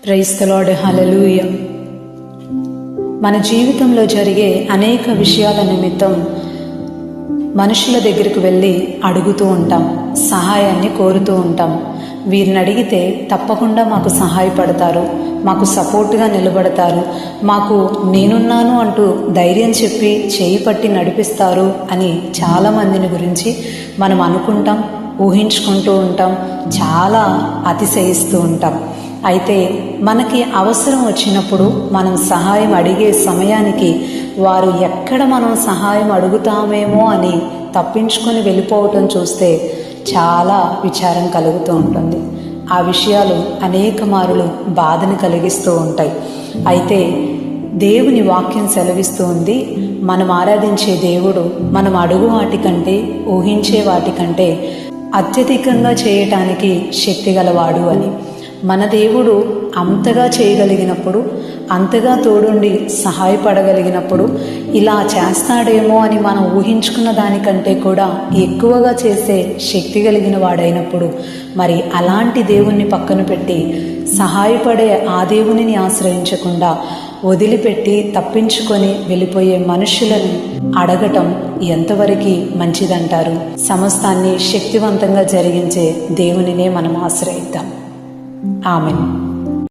Praise the lord, హల్లెలూయా. మన జీవితంలో జరిగే అనేక విషయాల నిమిత్తం మనుషుల దగ్గరికి వెళ్ళి అడుగుతూ ఉంటాం, సహాయాన్ని కోరుతూ ఉంటాం. వీరిని అడిగితే తప్పకుండా మాకు సహాయపడతారు, మాకు సపోర్ట్గా నిలబడతారు, మాకు నేనున్నాను అంటూ ధైర్యం చెప్పి చేయి పట్టి నడిపిస్తారు అని చాలామందిని గురించి మనం అనుకుంటాం, ఊహించుకుంటూ ఉంటాం, చాలా అతిశయిస్తూ ఉంటాం. అయితే మనకి అవసరం వచ్చినప్పుడు మనం సహాయం అడిగే సమయానికి వారు ఎక్కడ మనం సహాయం అడుగుతామేమో అని తప్పించుకొని వెళ్ళిపోవటం చూస్తే చాలా విచారం కలుగుతూ ఉంటుంది. ఆ విషయాలు అనేక మారులు బాధను కలిగిస్తూ ఉంటాయి. అయితే దేవుని వాక్యం సెలవిస్తూ ఉంది, మనం ఆరాధించే దేవుడు మనం అడుగు వాటికంటే, ఊహించే వాటికంటే అత్యధికంగా చేయటానికి శక్తి గలవాడు అని. మన దేవుడు అంతగా చేయగలిగినప్పుడు, అంతగా తోడుండి సహాయపడగలిగినప్పుడు, ఇలా చేస్తాడేమో అని మనం ఊహించుకున్న దానికంటే కూడా ఎక్కువగా చేసే శక్తి కలిగిన వాడైనప్పుడు, మరి అలాంటి దేవుణ్ణి పక్కన పెట్టి సహాయపడే ఆ దేవునిని ఆశ్రయించకుండా వదిలిపెట్టి తప్పించుకొని వెళ్ళిపోయే మనుషులను అడగటం ఎంతవరకు మంచిదంటారు? సమస్తాన్ని శక్తివంతంగా జరిగించే దేవునినే మనం ఆశ్రయిద్దాం. ఆమెన్.